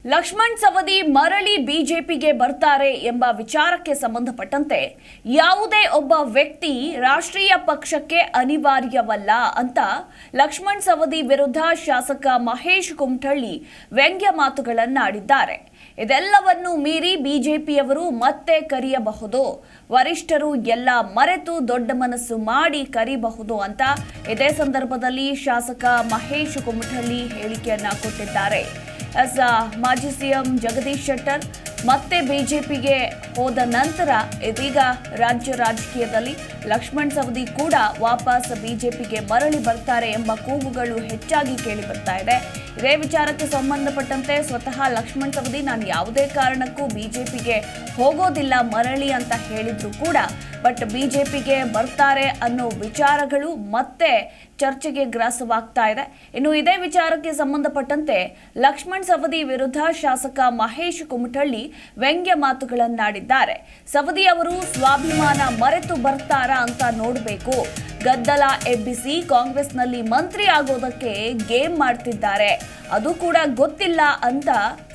ಲಕ್ಷ್ಮಣ್ ಸವದಿ ಮರಳಿ ಬಿಜೆಪಿಗೆ ಬರ್ತಾರೆ ಎಂಬ ವಿಚಾರಕ್ಕೆ ಸಂಬಂಧಪಟ್ಟಂತೆ ಯಾವುದೇ ಒಬ್ಬ ವ್ಯಕ್ತಿ ರಾಷ್ಟ್ರೀಯ ಪಕ್ಷಕ್ಕೆ ಅನಿವಾರ್ಯವಲ್ಲ ಅಂತ ಲಕ್ಷ್ಮಣ್ ಸವದಿ ವಿರುದ್ಧ ಶಾಸಕ ಮಹೇಶ್ ಕುಮಟಳ್ಳಿ ವ್ಯಂಗ್ಯ ಮಾತುಗಳನ್ನಾಡಿದ್ದಾರೆ. ಇದೆಲ್ಲವನ್ನು ಮೀರಿ ಬಿಜೆಪಿಯವರು ಮತ್ತೆ ಕರೆಯಬಹುದು, ವರಿಷ್ಠರು ಎಲ್ಲ ಮರೆತು ದೊಡ್ಡ ಮನಸ್ಸು ಮಾಡಿ ಕರೆಯಬಹುದು ಅಂತ ಇದೇ ಸಂದರ್ಭದಲ್ಲಿ ಶಾಸಕ ಮಹೇಶ್ ಕುಮಟಳ್ಳಿ ಹೇಳಿಕೆಯನ್ನ ಕೊಟ್ಟಿದ್ದಾರೆ. ಮಾಜಿ ಸಿಎಂ ಜಗದೀಶ್ ಶೆಟ್ಟರ್ ಮತ್ತೆ ಬಿಜೆಪಿಗೆ ಹೋದ ನಂತರ ಇದೀಗ ರಾಜ್ಯ ರಾಜಕೀಯದಲ್ಲಿ ಲಕ್ಷ್ಮಣ್ ಸವದಿ ಕೂಡ ವಾಪಸ್ ಬಿಜೆಪಿಗೆ ಮರಳಿ ಬರ್ತಾರೆ ಎಂಬ ಕೂಗುಗಳು ಹೆಚ್ಚಾಗಿ ಕೇಳಿ ಬರ್ತಾ ಇದೆ. ಇದೇ ವಿಚಾರಕ್ಕೆ ಸಂಬಂಧಪಟ್ಟಂತೆ ಸ್ವತಃ ಲಕ್ಷ್ಮಣ್ ಸವದಿ ನಾನು ಯಾವುದೇ ಕಾರಣಕ್ಕೂ ಬಿಜೆಪಿಗೆ ಹೋಗೋದಿಲ್ಲ ಮರಳಿ ಅಂತ ಹೇಳಿದ್ರು ಕೂಡ ಬಟ್ ಬಿಜೆಪಿಗೆ ಬರ್ತಾರೆ ಅನ್ನೋ ವಿಚಾರಗಳು ಮತ್ತೆ ಚರ್ಚೆಗೆ ಗ್ರಾಸವಾಗ್ತಾ ಇದೆ. ಇನ್ನು ಇದೇ ವಿಚಾರಕ್ಕೆ ಸಂಬಂಧಪಟ್ಟಂತೆ ಲಕ್ಷ್ಮಣ್ ಸವದಿ ವಿರುದ್ಧ ಶಾಸಕ ಮಹೇಶ್ ಕುಮಟಳ್ಳಿ ವ್ಯಂಗ್ಯ ಮಾತುಗಳನ್ನಾಡಿದ್ದಾರೆ. ಸವದಿ ಅವರು ಸ್ವಾಭಿಮಾನ ಮರೆತು ಬರ್ತಾರಾ ಅಂತ ನೋಡಬೇಕು. ಗದ್ದಲ ಎಬ್ಬಿಸಿ ಕಾಂಗ್ರೆಸ್ನಲ್ಲಿ ಮಂತ್ರಿ ಆಗೋದಕ್ಕೆ ಗೇಮ್ ಮಾಡ್ತಿದ್ದಾರೆ, ಅದು ಕೂಡ ಗೊತ್ತಿಲ್ಲ ಅಂತ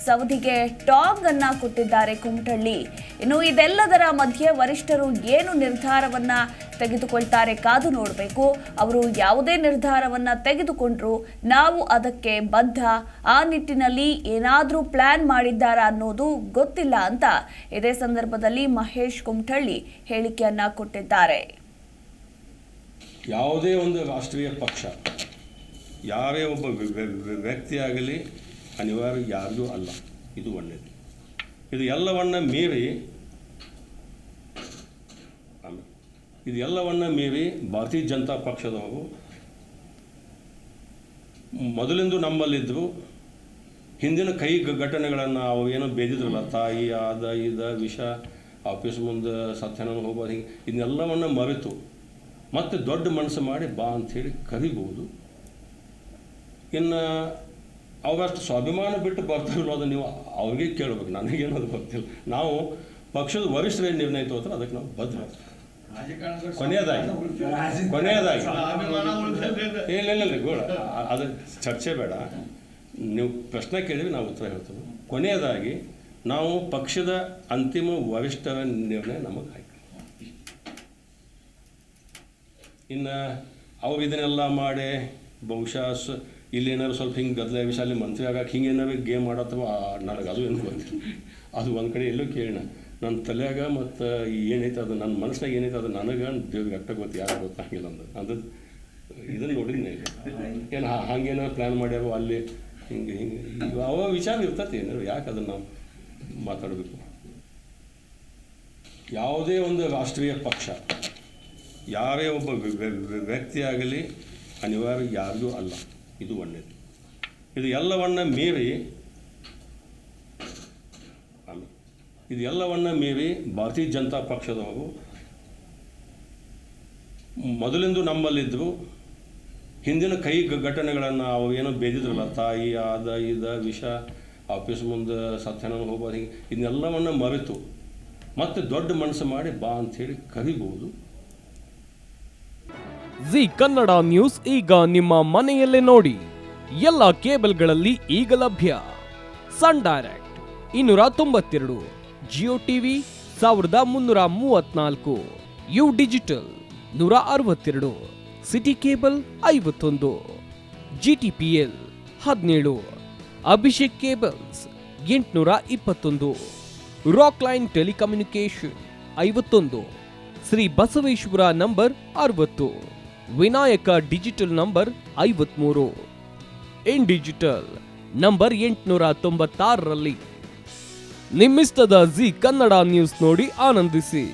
ಸವದಿಗೆ ಟಾಂಗ್ ಅನ್ನ ಕೊಟ್ಟಿದ್ದಾರೆ ಕುಮಟಳ್ಳಿ. ಇನ್ನು ಇದೆಲ್ಲದರ ಮಧ್ಯೆ ವರಿಷ್ಠರು ಏನು ನಿರ್ಧಾರವನ್ನ ತೆಗೆದುಕೊಳ್ತಾರೆ ಕಾದು ನೋಡಬೇಕು. ಅವರು ಯಾವುದೇ ನಿರ್ಧಾರವನ್ನ ತೆಗೆದುಕೊಂಡ್ರು ನಾವು ಅದಕ್ಕೆ ಬದ್ಧ. ಆ ನಿಟ್ಟಿನಲ್ಲಿ ಏನಾದ್ರೂ ಪ್ಲಾನ್ ಮಾಡಿದ್ದಾರಾ ಅನ್ನೋದು ಗೊತ್ತಿಲ್ಲ ಅಂತ ಇದೇ ಸಂದರ್ಭದಲ್ಲಿ ಮಹೇಶ್ ಕುಮಟಳ್ಳಿ ಹೇಳಿಕೆಯನ್ನ ಕೊಟ್ಟಿದ್ದಾರೆ. ಯಾವುದೇ ಒಂದು ರಾಷ್ಟ್ರೀಯ ಪಕ್ಷ ಯಾರೇ ಒಬ್ಬ ವ್ಯಕ್ತಿಯಾಗಲಿ ಅನಿವಾರ್ಯ ಯಾರಿಗೂ ಅಲ್ಲ, ಇದು ಒಳ್ಳೆಯದು. ಇದು ಎಲ್ಲವನ್ನ ಮೀರಿ ಭಾರತೀಯ ಜನತಾ ಪಕ್ಷದವರು ಮೊದಲಿಂದು ನಮ್ಮಲ್ಲಿದ್ದರು. ಹಿಂದಿನ ಕೈ ಘಟನೆಗಳನ್ನು ಅವು ಏನೋ ಬೇದಿದ್ರಲ್ಲ, ತಾಯಿ ಆದ ಇದ ವಿಷ ಆಫೀಸ್ ಮುಂದೆ ಸತ್ಯನ ಹೋಗೋದು, ಹಿಂಗೆ ಇದನ್ನೆಲ್ಲವನ್ನು ಮರೆತು ಮತ್ತು ದೊಡ್ಡ ಮನಸ್ಸು ಮಾಡಿ ಬಾ ಅಂಥೇಳಿ ಕರಿಬೋದು. ಇನ್ನು ಅವರಷ್ಟು ಸ್ವಾಭಿಮಾನ ಬಿಟ್ಟು ಬರ್ತಾರಲ್ಲ, ಅದು ನೀವು ಅವ್ರಿಗೆ ಕೇಳಬೇಕು, ನನಗೇನದು ಗೊತ್ತಿಲ್ಲ. ನಾವು ಪಕ್ಷದ ವರಿಷ್ಠರು ಏನು ನಿರ್ಣಯ ತಗೋತಾರೆ ಅದಕ್ಕೆ ನಾವು ಬದ್ಧ. ಕೊನೆಯದಾಗಿ ಇಲ್ಲ ಗೋಳ ಅದು ಚರ್ಚೆ ಬೇಡ, ನೀವು ಪ್ರಶ್ನೆ ಕೇಳಿದ್ರೆ ನಾವು ಉತ್ತರ ಹೇಳ್ತೇವೆ. ಕೊನೆಯದಾಗಿ ನಾವು ಪಕ್ಷದ ಅಂತಿಮ ವರಿಷ್ಠರ ನಿರ್ಣಯ ನಮಗೆ ಆಯ್ತು. ಇನ್ನು ಅವ್ರು ಇದನ್ನೆಲ್ಲ ಮಾಡಿ ಬಹುಶಃ ಇಲ್ಲೇನಾದ್ರು ಸ್ವಲ್ಪ ಹಿಂಗೆ ಗದ್ದಲ ವಿಷಯ ಮಂತ್ರಿ ಆಗಕ್ಕೆ ಹಿಂಗೆ ಏನಾದ್ರು ಗೇಮ್ ಮಾಡತ್ತವ ನನಗೆ ಅದು ಏನು ಗೊತ್ತಿಲ್ಲ. ಅದು ಒಂದು ಕಡೆ ಎಲ್ಲೋ ಕೇಳೋಣ ನನ್ನ ತಲೆಯಾಗ ಮತ್ತು ಏನೈತೆ ಅದು ನನ್ನ ಮನಸ್ಸಿನಾಗ ಏನೈತೆ ಅದು ನನಗೆ ದೇವ್ರಿಗೆ ಅಟ್ಟ ಗೊತ್ತು, ಯಾರು ಗೊತ್ತಾಗಿಲ್ಲ ಅದು ಇದನ್ನು ನೋಡಿದ್ನೇ ಇಲ್ಲ. ಏನು ಹಂಗೇನಾದ್ರು ಪ್ಲ್ಯಾನ್ ಮಾಡ್ಯಾರೋ ಅಲ್ಲಿ ಹಿಂಗೆ ಅವ ವಿಚಾರ ಇರ್ತೈತೆ ಏನಾದ್ರು, ಯಾಕೆ ಅದನ್ನು ನಾವು ಮಾತಾಡಬೇಕು. ಯಾವುದೇ ಒಂದು ರಾಷ್ಟ್ರೀಯ ಪಕ್ಷ ಯಾರೇ ಒಬ್ಬ ವ್ಯಕ್ತಿಯಾಗಲಿ ಅನಿವಾರ್ಯ ಯಾರಿಗೂ ಅಲ್ಲ, ಇದು ಒಳ್ಳೆಯದು. ಇದು ಎಲ್ಲವನ್ನ ಮೀರಿ ಭಾರತೀಯ ಜನತಾ ಪಕ್ಷದವರು ಮೊದಲಿಂದು ನಮ್ಮಲ್ಲಿದ್ದರು. ಹಿಂದಿನ ಕೈ ಘಟನೆಗಳನ್ನು ಅವು ಏನೋ ಬೇದಿದ್ರಲ್ಲ, ತಾಯಿ ಆದ ಇದ ವಿಷ ಆಫೀಸ್ ಮುಂದೆ ಸತ್ಯನ ಹೋಗೋದು, ಹಿಂಗೆ ಇದನ್ನೆಲ್ಲವನ್ನು ಮರೆತು ಮತ್ತು ದೊಡ್ಡ ಮನಸ್ಸು ಮಾಡಿ ಬಾ ಅಂಥೇಳಿ ಕರಿಬೋದು. ಜಿ ಕನ್ನಡ ನ್ಯೂಸ್ ಈಗ ನಿಮ್ಮ ಮನೆಯಲ್ಲೇ ನೋಡಿ. ಎಲ್ಲ ಕೇಬಲ್ಗಳಲ್ಲಿ ಈಗ ಲಭ್ಯ. Sun direct 292, Jio TV 1334, U digital 162, city cable 51, GTPL 17, Abhishek cables 821, rock line telecommunication 51, Shri Basaveshwara number 60, Vinayaka digital number 53, in digital number 896ರಲ್ಲಿ. ನಿಮ್ಮಿಸ್ತದ ಜಿ ಕನ್ನಡ ನ್ಯೂಸ್ ನೋಡಿ ಆನಂದಿಸಿ.